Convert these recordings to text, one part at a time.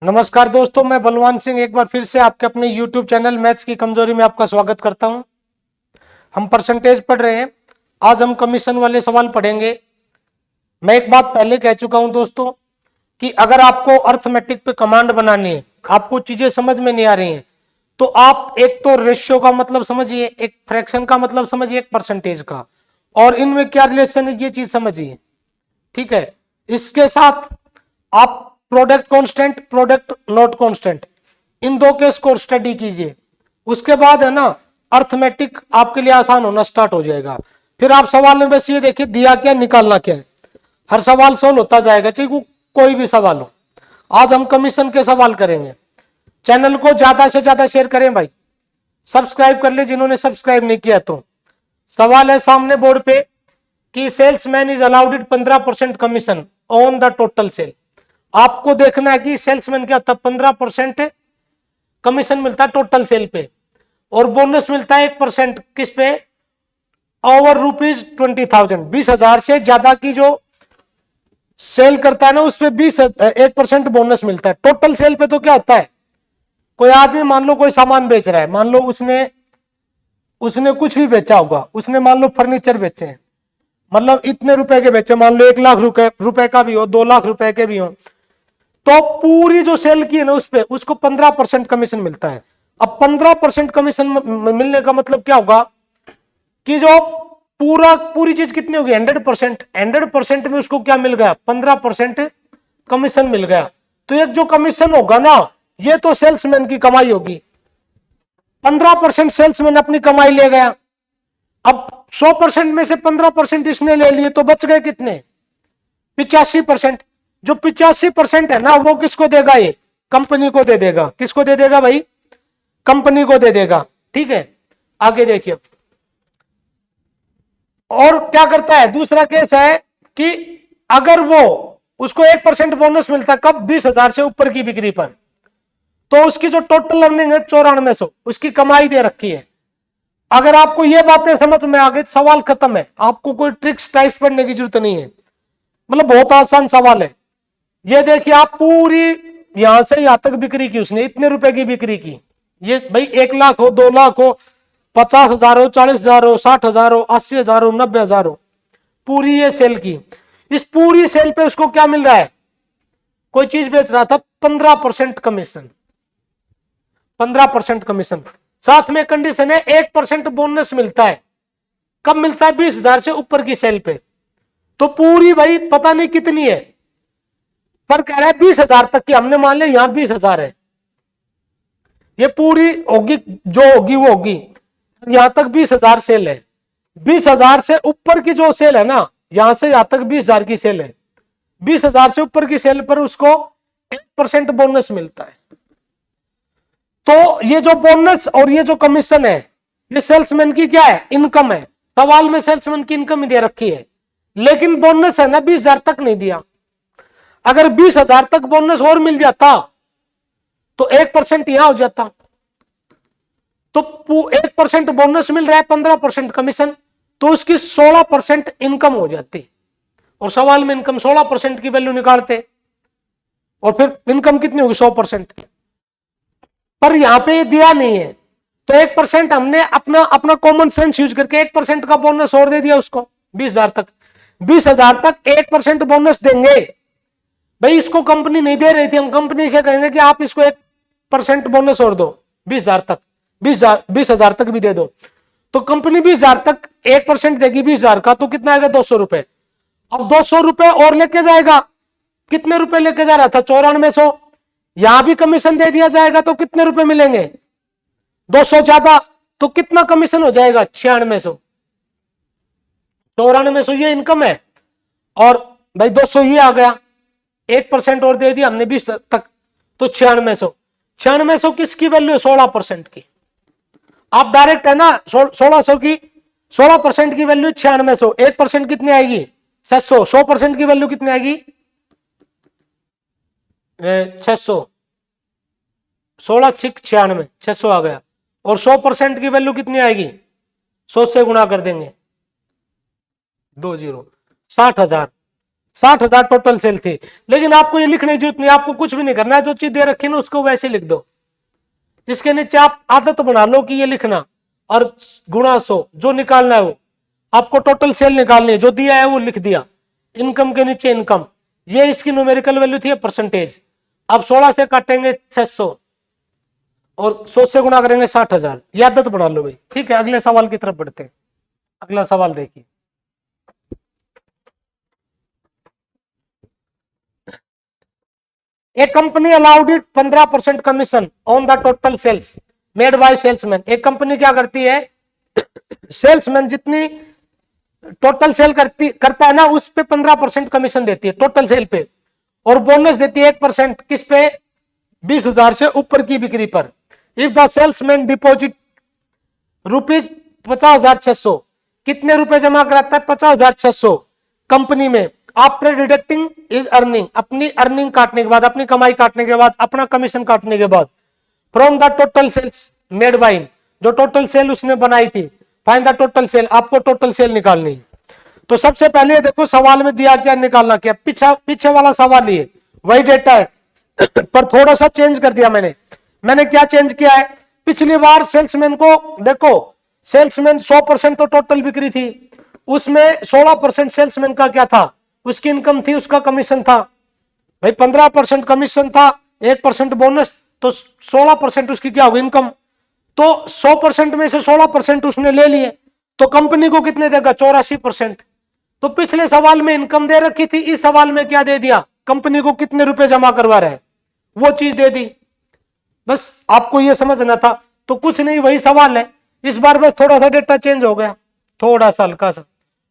नमस्कार दोस्तों, मैं बलवान सिंह एक बार फिर से आपके अपने YouTube चैनल मैथ्स की कमजोरी में आपका स्वागत करता हूं। हम परसेंटेज पढ़ रहे हैं। आज हम कमीशन वाले सवाल पढ़ेंगे। मैं एक बात पहले कह चुका हूं दोस्तों कि अगर आपको अर्थमेटिक पे कमांड बनानी है, आपको चीजें समझ में नहीं आ रही हैं, तो आप एक तो रेशियो का मतलब समझिए, एक फ्रैक्शन का मतलब समझिए, एक परसेंटेज का, और इनमें क्या रिलेशन है ये चीज समझिए। ठीक है, इसके साथ आप product constant, product not constant, इन दो के स्कोर स्टडी कीजिए। उसके बाद है ना, अर्थमेटिक आपके लिए आसान होना स्टार्ट हो जाएगा। फिर आप सवाल में बस ये देखिए दिया क्या, निकालना क्या है। हर सवाल सोल्व होता जाएगा, चाहे कोई भी सवाल हो। आज हम कमीशन के सवाल करेंगे। चैनल को ज्यादा से ज्यादा शेयर करें भाई, सब्सक्राइब कर ले जिन्होंने सब्सक्राइब नहीं किया तो। सवाल है सामने बोर्ड पे कि salesman is allowed 15% commission on the total sale. आपको देखना है कि सेल्समैन क्या था, 15% कमीशन मिलता है टोटल सेल पे, और बोनस मिलता है 1% किस पे, ओवर ₹20,000, 20,000 से ज्यादा की जो सेल करता है ना उस पे 1% बोनस मिलता है। टोटल सेल पे तो क्या होता है, कोई आदमी मान लो कोई सामान बेच रहा है, मान लो उसने कुछ भी बेचा होगा, उसने मान लो फर्नीचर बेचे हैं, मतलब इतने रुपए के बेचे, मान लो 1 लाख रुपए का भी हो, 2 लाख रुपए के भी हो, तो पूरी जो सेल की है ना उस पे उसको 15% कमीशन मिलता है। अब 15% कमीशन मिलने का मतलब क्या होगा कि जो पूरी चीज कितनी होगी, 100%। 100% में उसको क्या मिल गया, 15% कमीशन मिल गया। तो एक जो कमीशन होगा ना, ये तो सेल्समैन की कमाई होगी। 15% सेल्समैन अपनी कमाई ले गया। अब 100% में से 15% इसने ले लिए, तो बच गए कितने, 85%। जो 85% है ना वो किसको देगा, ये कंपनी को दे देगा। किसको दे देगा भाई, कंपनी को दे देगा। ठीक है, आगे देखिए। और क्या करता है, दूसरा केस है कि अगर वो उसको 1% बोनस मिलता है, कब, 20,000 से ऊपर की बिक्री पर, तो उसकी जो टोटल अर्निंग है 9400, उसकी कमाई दे रखी है। अगर आपको ये बातें समझ में आ गई, सवाल खत्म है, आपको कोई ट्रिक्स टाइप्स पढ़ने की जरूरत नहीं है। मतलब बहुत आसान सवाल है। ये देखिए, आप पूरी यहां से यहां तक बिक्री की, उसने इतने रुपए की बिक्री की। ये भाई 1 लाख हो, 2 लाख हो, 50,000 हो, 40,000 हो, 60,000 हो, 80,000 हो, 90,000 हो, पूरी ये सेल की। इस पूरी सेल पे उसको क्या मिल रहा है, कोई चीज बेच रहा था, 15% कमीशन। 15% कमीशन, साथ में कंडीशन है 1% बोनस मिलता है। कब मिलता है, 20,000 से ऊपर की सेल पे। तो पूरी भाई पता नहीं कितनी है, पर कह रहा है 20,000 तक की, हमने मान लिया यहां 20,000 है। ये पूरी होगी जो होगी वो होगी, यहां तक 20,000 सेल है। 20,000 से ऊपर की जो सेल है ना, यहां से यहां तक 20,000 की सेल है। 20,000 से ऊपर की सेल पर उसको 1% बोनस मिलता है। तो ये जो बोनस और ये जो कमीशन है, ये सेल्समैन की क्या है, इनकम है। सवाल में सेल्समैन की इनकम ही दे रखी है, लेकिन बोनस है ना 20,000 तक नहीं दिया। अगर 20,000 तक बोनस और मिल जाता तो 1% यहां हो जाता। तो 1% बोनस मिल रहा है, 15% कमीशन, तो उसकी 16% इनकम हो जाती। और सवाल में इनकम 16% की वैल्यू निकालते, और फिर इनकम कितनी होगी, 100%। पर यहां पे ये दिया नहीं है, तो 1% हमने अपना कॉमन सेंस यूज करके 1% का बोनस और दे दिया उसको। 20,000 तक, 20,000 तक 1% बोनस देंगे। भाई इसको कंपनी नहीं दे रही थी, हम कंपनी से कहेंगे कि आप इसको 1% बोनस और दो, 20,000 तक, 20,000 तक भी दे दो। तो कंपनी 20,000 तक 1% देगी 20,000 का, तो कितना आएगा, 200 रुपए। अब 200 रुपए और लेके जाएगा, कितने रुपए लेके जा रहा था, 9400। यहां भी कमीशन दे दिया जाएगा तो कितने रुपए मिलेंगे, 200 ज्यादा, तो कितना कमीशन हो जाएगा, 9600। 9400 ये इनकम है, और भाई 200 ये आ गया, 1% और दे दिया हमने 20 तक, तो 9600। 9600 किसकी वैल्यू है, 16% की। आप डायरेक्ट है ना 1600 की, 16% की वैल्यू 9600, 1% कितनी आएगी, 600। 100% की वैल्यू कितनी आएगी, 600। 16 6 96, 600 आ गया। और 100% की वैल्यू कितनी आएगी, 100 से गुणा कर देंगे, 20, 60,000। 60,000 टोटल सेल थी। लेकिन आपको ये लिखने की जरूरत नहीं, आपको कुछ भी नहीं करना है, जो चीज दे रखी है ना उसको वैसे लिख दो। इसके नीचे आप आदत बना लो कि ये लिखना, और गुणा 100 जो निकालना है वो आपको टोटल सेल निकालनी है, जो दिया है वो लिख दिया। इनकम के नीचे इनकम, ये इसकी न्यूमेरिकल वैल्यू थी परसेंटेज। अब 16 से काटेंगे 600 और 100 से गुणा करेंगे 60,000। ये आदत बना लो भाई, ठीक है। अगले सवाल की तरफ बढ़ते हैं। अगला सवाल देखिए, A company allowed it 15% commission on the total sales made by salesman. एक कंपनी क्या करती है, सेल्समैन जितनी टोटल सेल करता है ना उस पे 15% कमीशन देती है टोटल सेल पे, और बोनस देती है 1% किस पे, 20,000 से ऊपर की बिक्री पर। इफ द सेल्समैन डिपॉजिट ₹50,600, कितने रुपए जमा कराता है, 50,600 कंपनी में। आफ्टर डिडक्टिंग इज अर्निंग, अपनी अर्निंग काटने के बाद, अपनी कमाई काटने के बाद, अपना कमीशन काटने के बाद, from the total sales made by, जो टोटल सेल उसने बनाई थी। फाइंड द टोटल सेल, आपको टोटल सेल निकालनी है। तो सबसे पहले देखो सवाल में दिया क्या, निकालना क्या, पीछे वाला सवाल ही है, वही डेटा है पर थोड़ा सा चेंज कर दिया मैंने क्या चेंज किया है, पिछली बार सेल्समैन को देखो, सेल्समैन 100% तो टोटल बिक्री थी, उसमें 16% सेल्समैन का क्या था, उसकी इनकम थी, उसका कमीशन था। भाई 15% कमीशन था, 1% बोनस, तो 16% उसकी क्या होगी, इनकम। तो 100% में से 16% उसने ले लिए, तो कंपनी को कितने देगा, 84%। तो पिछले सवाल में इनकम दे रखी थी, इस सवाल में क्या दे दिया, कंपनी को कितने रुपए जमा करवा रहा है वो चीज दे दी। बस आपको यह समझना था। तो कुछ नहीं, वही सवाल है, इस बार बस थोड़ा सा डेटा चेंज हो गया, थोड़ा सा हल्का सा।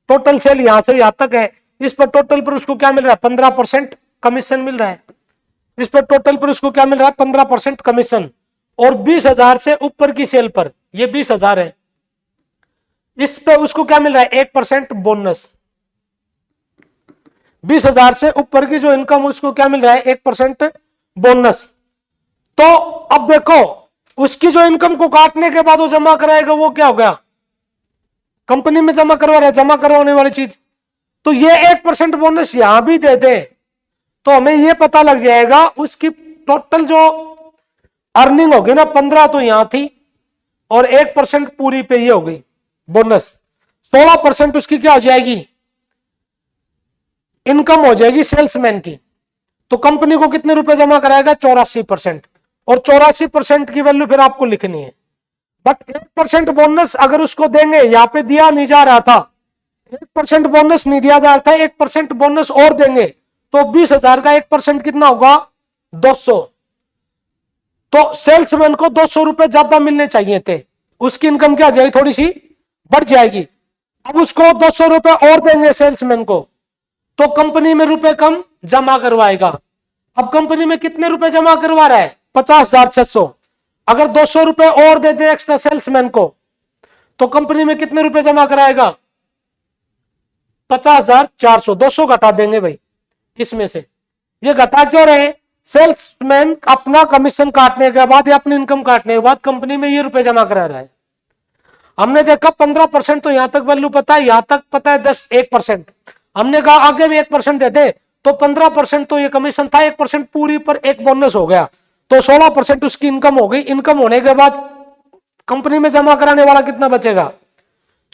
टोटल सेल यहां से यहां तक है, इस पर टोटल पर उसको क्या मिल रहा है, 15% कमीशन मिल रहा है। इस पर टोटल पर उसको क्या मिल रहा है, 15% कमीशन, और 20,000 से ऊपर की सेल पर, ये 20,000 है, इस पे उसको क्या मिल रहा है, 1% बोनस। 20,000 से ऊपर की जो इनकम उसको क्या मिल रहा है, 1% बोनस। तो अब देखो, उसकी जो इनकम को काटने के बाद वो जमा कराएगा, वो क्या हो गया, कंपनी में जमा करवा रहा है, जमा करवाने वाली चीज। तो ये 1% बोनस यहां भी दे दे तो हमें ये पता लग जाएगा उसकी टोटल जो अर्निंग होगी ना, 15 तो यहां थी, और 1% पूरी पे ये हो गई बोनस, 16% उसकी क्या हो जाएगी, इनकम हो जाएगी सेल्समैन की। तो कंपनी को कितने रुपए जमा कराएगा, 84%, और 84% की वैल्यू फिर आपको लिखनी है। बट 1% बोनस अगर उसको देंगे, यहां पे दिया नहीं जा रहा था, 1% बोनस नहीं दिया जा रहा था, 1% बोनस और देंगे, तो 20,000 का 1% कितना होगा, 200। तो सेल्समैन को 200 रुपए ज्यादा मिलने चाहिए थे, उसकी इनकम क्या जाएगी, थोड़ी सी बढ़ जाएगी। अब उसको 200 रुपए और देंगे सेल्समैन को, तो कंपनी में रुपए कम जमा करवाएगा। अब कंपनी में कितने रुपए जमा करवा रहा है, 50,600। अगर 200 रुपए और दे दे एक्स्ट्रा सेल्समैन को, तो कंपनी में कितने रुपए जमा कराएगा, 50,400। 200 घटा देंगे भाई इसमें से, ये घटा क्यों रहे, सेल्समैन अपना कमीशन काटने के बाद या अपनी इनकम काटने के बाद कंपनी में ये रुपए जमा करा रहा है। हमने देखा 15% तो यहां तक वैल्यू पता है, यहां तक पता है 1%। हमने कहा आगे भी 1% दे दे, तो 15% तो ये कमीशन था, 1% पूरी पर एक बोनस हो गया, तो 16% उसकी इनकम हो गई। इनकम होने के बाद कंपनी में जमा कराने वाला कितना बचेगा,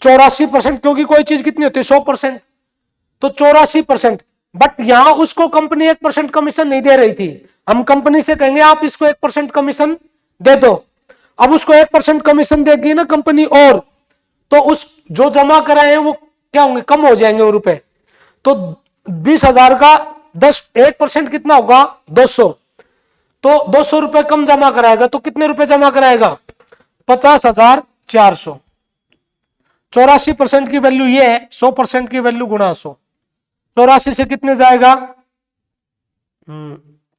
84%, क्योंकि कोई चीज कितनी होती है, 100%, तो 84%। बट यहां उसको कंपनी 1% कमीशन नहीं दे रही थी, हम कंपनी से कहेंगे आप इसको 1% कमीशन दे दो। अब उसको 1% कमीशन देगी ना कंपनी, और तो उस जो जमा कराए हैं वो क्या होंगे, कम हो जाएंगे वो रुपए। तो 20,000 का 1% कितना होगा, 200। तो 200 रुपए कम जमा कराएगा, तो कितने रुपए जमा कराएगा, 50,400। 84% की वैल्यू ये है, 100% की वैल्यू गुणा 100। 84 से कितने जाएगा,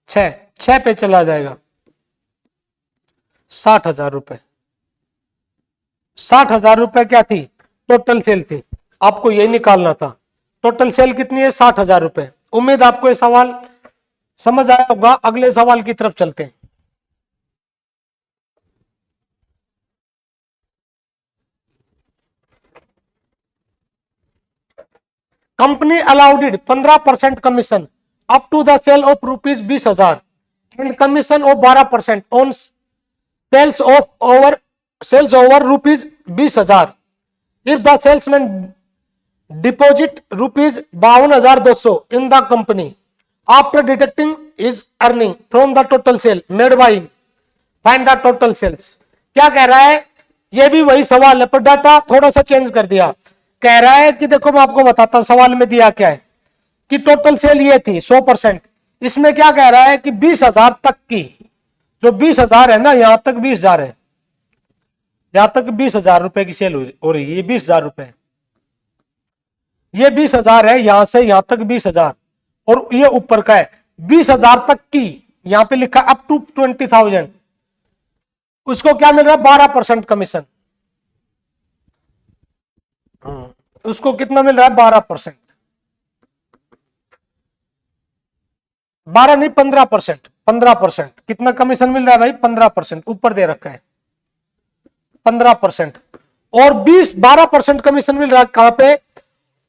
6 पे चला जाएगा, 60,000 रुपए। 60,000 रुपए क्या थी, टोटल सेल थी, आपको यही निकालना था। टोटल सेल कितनी है, 60,000 रुपए। उम्मीद आपको ये सवाल समझ आया होगा। अगले सवाल की तरफ चलते हैं। Company allowed 15% commission up to the sale of rupees 20,000 and commission of 12% on sales over rupees 20,000 if the salesman deposit rupees 52,200 in the company after deducting his earning from the total sale made by find the total sales. क्या कह रहा है, ये भी वही सवाल है पर डाटा थोड़ा सा चेंज कर दिया। कह रहा है कि देखो मैं आपको बताता हूं सवाल में दिया क्या है कि टोटल सेल ये थी 100%, इसमें क्या कह रहा है कि 20,000 तक की, जो 20,000 है ना, यहां तक 20,000 है, यहां तक 20,000 रुपए की सेल हो रही है, ये 20,000 रुपए, ये 20,000 है, यहां से यहां तक 20,000 और ये ऊपर का है 20,000 तक की, यहां पे लिखा अप टू 20,000, उसको क्या मिल रहा है 12% कमीशन। उसको कितना मिल रहा है 12%, 12 नहीं 15%, 15% कितना कमीशन मिल रहा है भाई 15%, ऊपर दे रखा है 15% और 12% कमीशन मिल रहा है कहां पे,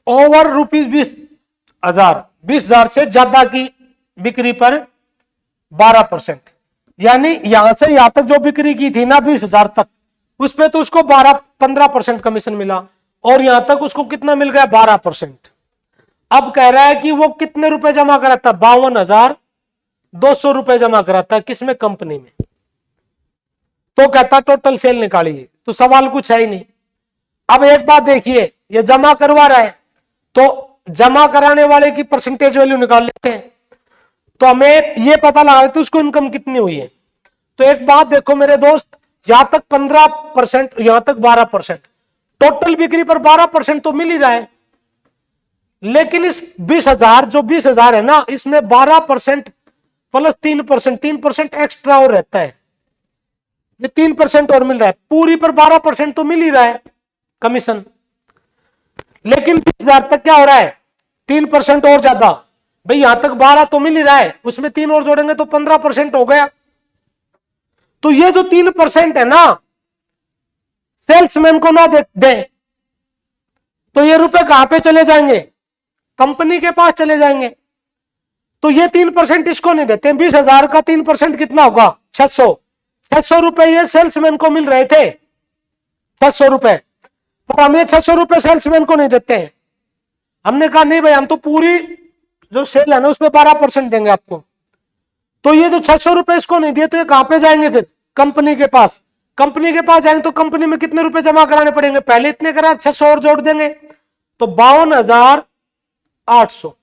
ओवर रुपीज 20,000, 20,000 से ज्यादा की बिक्री पर 12%, यानी यहां से यहां तक जो बिक्री की थी ना 20,000 तक, उस पे तो उसको 15% कमीशन मिला और यहां तक उसको कितना मिल गया 12%। अब कह रहा है कि वो कितने रुपए जमा कराता, 52,200 रुपए जमा कराता है, किसमें, कंपनी में। तो कहता टोटल सेल निकालिए, तो सवाल कुछ है ही नहीं। अब एक बात देखिए, ये जमा करवा रहा है तो जमा कराने वाले की परसेंटेज वैल्यू निकाल लेते हैं, तो हमें यह पता लगा लेते उसको इनकम कितनी हुई है। तो एक बात देखो मेरे दोस्त, यहां तक 15%, यहां तक 12%, टोटल बिक्री पर 12% तो मिल ही रहा है, लेकिन इस 20,000, जो 20,000 है ना, इसमें 12% प्लस 3%, 3% एक्स्ट्रा और रहता है, ये 3% और मिल रहा है, पूरी पर 12% तो मिल ही रहा है कमीशन, लेकिन 20,000 तक क्या हो रहा है 3% और ज्यादा, भाई यहां तक 12 तो मिल ही रहा है, उसमें 3 और जोड़ेंगे तो 15% हो गया। तो ये जो 3% है ना, सेल्समैन को ना दे तो ये रुपए कहां पे चले जाएंगे, कंपनी के पास चले जाएंगे। तो ये 3% इसको नहीं देते, 20,000 का 3% कितना होगा 600 रुपए ये सेल्समैन को मिल रहे थे, 600 रुपए, पर हम ये 600 रुपए सेल्समैन को नहीं देते हैं। हमने कहा नहीं भाई, हम तो पूरी जो सेल है ना उसमें 12% देंगे आपको। तो ये जो 600 रुपए इसको नहीं दिए तो ये कहां पे जाएंगे फिर, कंपनी के पास। कंपनी के पास जाएंगे तो कंपनी में कितने रुपए जमा कराने पड़ेंगे, पहले इतने करा, 600 और जोड़ देंगे तो 52,800।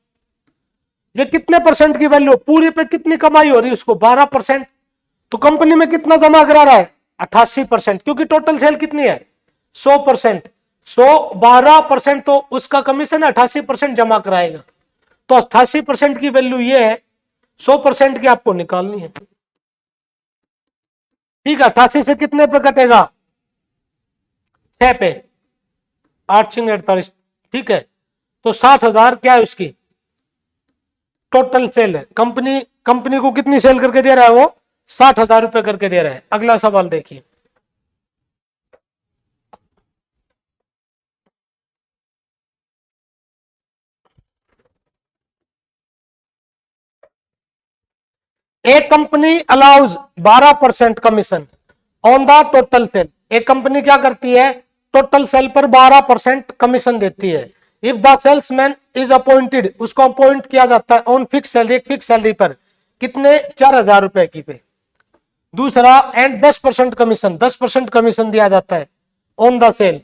ये कितने परसेंट की वैल्यू, पूरी पे कितनी कमाई हो रही है उसको 12%, तो कंपनी में कितना जमा करा रहा है 88%, क्योंकि टोटल सेल कितनी है 100%, 12% तो उसका कमीशन 88% जमा कराएगा, तो 88% की वैल्यू ये है, 100% की आपको निकालनी है। ठीक है, 88 से कितने पे कटेगा 6 पे, 8 6 48, ठीक है, तो 60,000 क्या है उसकी टोटल सेल है। कंपनी को कितनी सेल करके दे रहा है वो 60,000 रुपए करके दे रहा है। अगला सवाल देखिए, एक company allows 12% commission on the total cell. एक कंपनी क्या करती है, टोटल सेल पर 12% कमीशन देती है। If the salesman is appointed, उसको अपॉइंट किया जाता है ऑन फिक्स सैलरी, एक फिक्स सैलरी पर कितने 4,000 रुपए की पे। दूसरा, एंड 10% कमीशन, 10% कमीशन दिया जाता है on the sale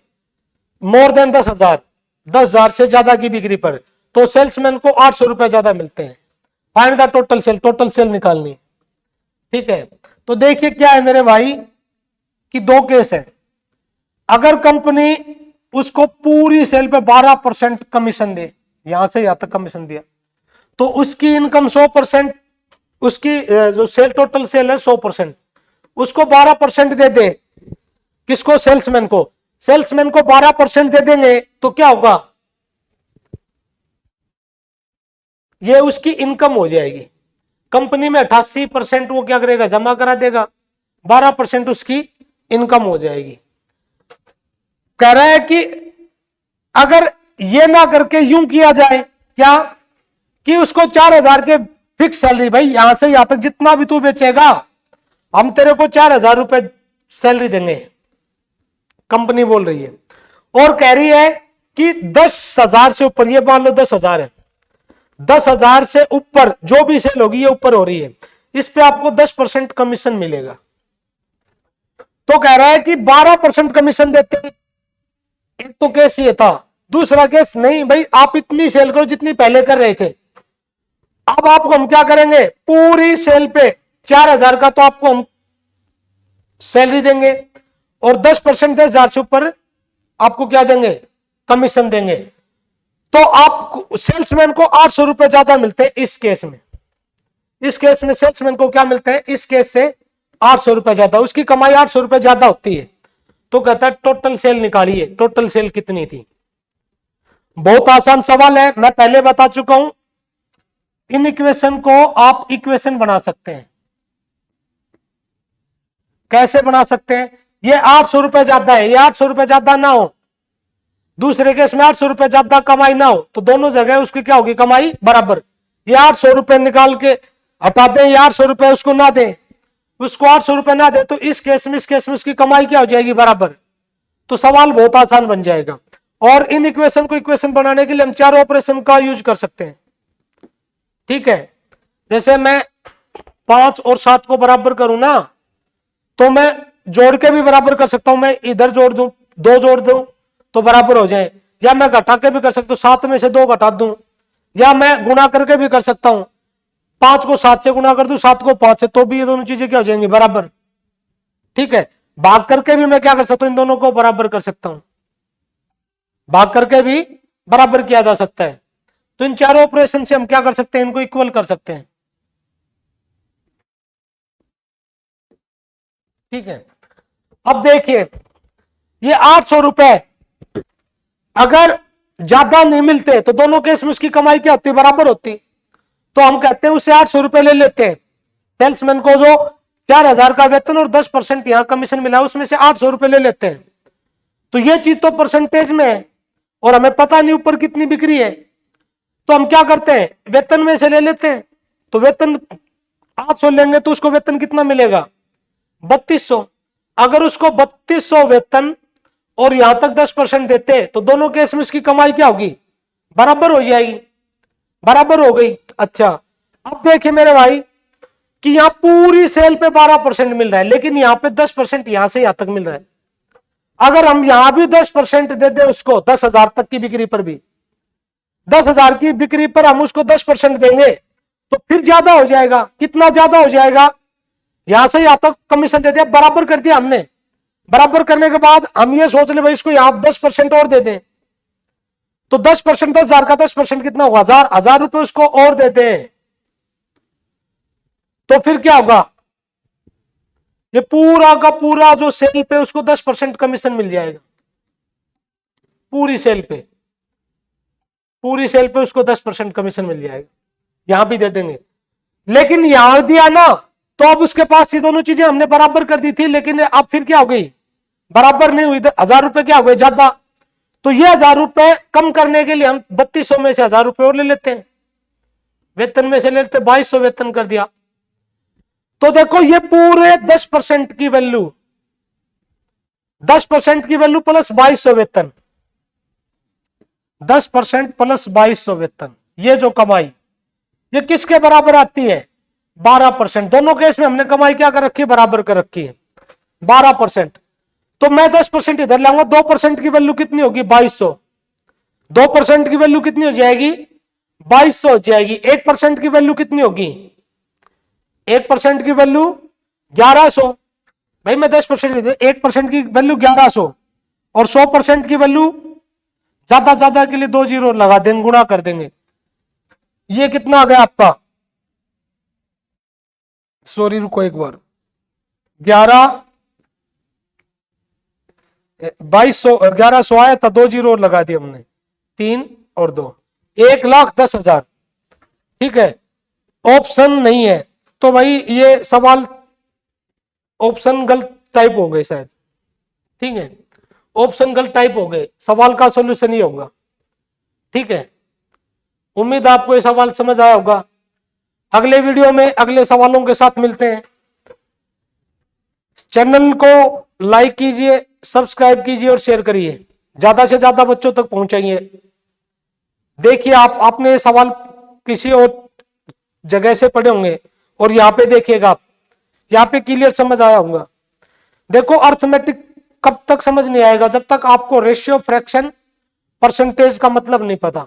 more than 10,000, 10,000 से ज्यादा की बिक्री पर, तो सेल्समैन को 800 रुपए ज्यादा मिलते हैं। Find the total cell, total sale निकालनी, ठीक है। तो देखिए क्या है मेरे भाई कि दो केस है, अगर कंपनी उसको पूरी सेल पे 12% कमीशन दे, यहां से यहां तक कमीशन दिया, तो उसकी इनकम 100%, उसकी जो सेल टोटल सेल है 100%, उसको 12% दे दे, किसको सेल्समैन को, सेल्समैन को 12% दे देंगे तो क्या होगा, ये उसकी इनकम हो जाएगी। कंपनी में 88% वो क्या करेगा जमा करा देगा, 12% उसकी इनकम हो जाएगी। कह रहा है कि अगर ये ना करके यूं किया जाए क्या कि उसको 4,000 के फिक्स सैलरी, भाई यहां से यहां तक जितना भी तू बेचेगा हम तेरे को 4,000 रुपए सैलरी देंगे, कंपनी बोल रही है। और कह रही है कि 10,000 से ऊपर, ये मान लो 10,000 है, 10,000 से ऊपर जो भी सेल होगी ये ऊपर हो रही है, इस पे आपको 10% कमीशन मिलेगा। तो कह रहा है कि 12% कमीशन देते हैं। एक तो केस ये था। दूसरा केस, नहीं भाई आप इतनी सेल करो जितनी पहले कर रहे थे, अब आपको हम क्या करेंगे, पूरी सेल पे 4,000 का तो आपको हम सैलरी देंगे और 10%, 10,000 से ऊपर आपको क्या देंगे, कमीशन देंगे। तो आप सेल्समैन को 800 रुपए ज्यादा मिलते हैं इस केस में। इस केस में सेल्समैन को क्या मिलते हैं, इस केस से 800 रुपए ज्यादा, उसकी कमाई 800 रुपए ज्यादा होती है। तो कहता है टोटल सेल निकालिए, टोटल सेल कितनी थी। बहुत आसान सवाल है, मैं पहले बता चुका हूं। इन इक्वेशन को आप इक्वेशन बना सकते हैं। कैसे बना सकते हैं, ये 800 रुपए ज्यादा है, ये 800 रुपए ज्यादा ना हो, दूसरे केस में 800 रुपए ज्यादा कमाई ना हो, तो दोनों जगह उसकी क्या होगी, कमाई बराबर। ये 800 रुपए निकाल के हटा दें, ये 800 रुपए उसको ना दें, उसको 800 रुपए ना दे, तो इस केस में उसकी कमाई क्या हो जाएगी, बराबर। तो सवाल बहुत आसान बन जाएगा। और इन इक्वेशन को इक्वेशन बनाने के लिए हम चार ऑपरेशन का यूज कर सकते हैं। ठीक है, जैसे मैं 5 और 7 को बराबर करूं ना, तो मैं जोड़ के भी बराबर कर सकता हूं। मैं इधर जोड़ दूं, 2 जोड़ दूं तो बराबर हो जाए, या मैं घटा के भी कर सकता हूं, 7 में से 2 घटा दूं, या मैं गुणा करके भी कर सकता हूं, 5 को 7 से गुणा कर दूं, 7 को 5 से, तो भी ये दोनों चीजें क्या हो जाएंगी, बराबर। ठीक है, भाग करके भी मैं क्या कर सकता हूं, इन दोनों को बराबर कर सकता हूं, भाग करके भी बराबर किया जा सकता है। तो इन चारों ऑपरेशन से हम क्या कर सकते हैं, इनको इक्वल कर सकते हैं। ठीक है, अब देखिए ये 800 रुपए अगर ज्यादा नहीं मिलते तो दोनों केस में उसकी कमाई क्या होती, बराबर होती। तो हम कहते हैं उससे 800 रुपए ले लेते हैं। सेल्समैन को जो 4,000 का वेतन और 10% यहां कमीशन मिला, उसमें से 800 रुपए ले लेते हैं। तो ये चीज तो परसेंटेज में है और हमें पता नहीं ऊपर कितनी बिक्री है, तो हम क्या करते हैं, वेतन में से ले लेते हैं। तो वेतन 800 लेंगे तो उसको वेतन कितना मिलेगा, 3200। अगर उसको 3200 वेतन और यहां तक 10% देते तो दोनों केस में उसकी कमाई क्या होगी, बराबर हो जाएगी, बराबर हो गई। अच्छा, अब देखिए मेरे भाई कि यहां पूरी सेल पे 12% मिल रहा है, लेकिन यहां पे 10% यहां से यहां तक मिल रहा है। अगर हम यहां भी 10% दे दें उसको, 10,000 तक की बिक्री पर भी, 10,000 की बिक्री पर हम उसको 10% देंगे तो फिर ज्यादा हो जाएगा। कितना ज्यादा हो जाएगा, यहां से यहां तक कमीशन दे दिया, बराबर कर दिया हमने। बराबर करने के बाद हम ये सोच ले भाई इसको यहां 10% और दे दें, तो 10%, 10,000 का 10% कितना होगा, 1,000, 1,000 रुपए उसको और दे दें, तो फिर क्या होगा, ये पूरा का पूरा जो सेल पे उसको 10% कमीशन मिल जाएगा। पूरी सेल पे, पूरी सेल पे उसको 10% कमीशन मिल जाएगा। यहां भी दे देंगे, लेकिन यहां दिया ना, तो अब उसके पास ये दोनों चीजें हमने बराबर कर दी थी, लेकिन अब फिर क्या हो गई, बराबर नहीं हुई, 1,000 रुपए क्या हो गए ज्यादा। तो ये 1,000 रुपए कम करने के लिए हम 3200 में से 1,000 रुपए और ले लेते हैं, वेतन में से ले लेते, 2200 वेतन कर दिया। तो देखो ये पूरे 10% की वैल्यू, 10% की वैल्यू प्लस 2200 वेतन, 10% प्लस 2200 वेतन, ये जो कमाई ये किसके बराबर आती है, 12%। दोनों केस में हमने कमाई क्या कर रखी है, बराबर कर रखी है, 12%। तो मैं 10% इधर लाऊंगा, 2% की वैल्यू कितनी होगी, 2200। 2% की वैल्यू कितनी हो जाएगी, 2200 हो जाएगी। 1% की वैल्यू कितनी होगी, 1% की वैल्यू 1100। भाई मैं 10%, 1% की वैल्यू 1100 और 100% की वैल्यू ज्यादा ज्यादा के लिए 2 जीरो लगा देंगे, गुणा कर देंगे। ये कितना आ गया आपका, सॉरी रुको एक बार, 1100 आया था, 2 जीरो लगा दिए हमने, 3 और 2, 1,10,000। ठीक है, ऑप्शन नहीं है, तो भाई ये सवाल ऑप्शन गलत टाइप हो गए शायद। ठीक है, ऑप्शन गलत टाइप हो गए, सवाल का सॉल्यूशन ही होगा। ठीक है, उम्मीद आपको ये सवाल समझ आया होगा। अगले वीडियो में अगले सवालों के साथ मिलते हैं। चैनल को लाइक कीजिए, सब्सक्राइब कीजिए और शेयर करिए, ज्यादा से ज्यादा बच्चों तक पहुंचाइए। देखिए, आपने ये सवाल किसी और जगह से पढ़े होंगे और यहाँ पे देखिएगा, आप यहाँ पे क्लियर समझ आया होगा। देखो, अर्थमेटिक कब तक समझ नहीं आएगा? जब तक आपको रेशियो, फ्रैक्शन, परसेंटेज का मतलब नहीं पता,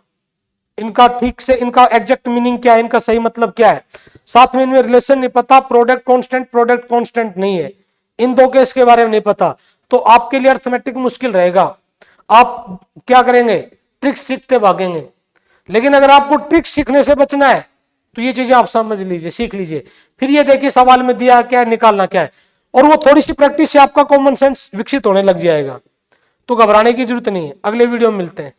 इनका ठीक से, इनका एग्जैक्ट मीनिंग क्या है, इनका सही मतलब क्या है। साथ में इनमें रिलेशन नहीं पता, प्रोडक्ट कांस्टेंट नहीं है, इन दो केस के बारे में नहीं पता, तो आपके लिए अर्थमेटिक मुश्किल रहेगा। आप क्या करेंगे? ट्रिक्स सीखते भागेंगे। लेकिन अगर आपको ट्रिक्स सीखने से बचना है तो ये चीजें आप समझ लीजिए, सीख लीजिए, फिर ये देखिए सवाल में दिया क्या है, निकालना क्या है, और वो थोड़ी सी प्रैक्टिस से आपका कॉमन सेंस विकसित होने लग जाएगा। तो घबराने की जरूरत नहीं है। अगले वीडियो में मिलते हैं।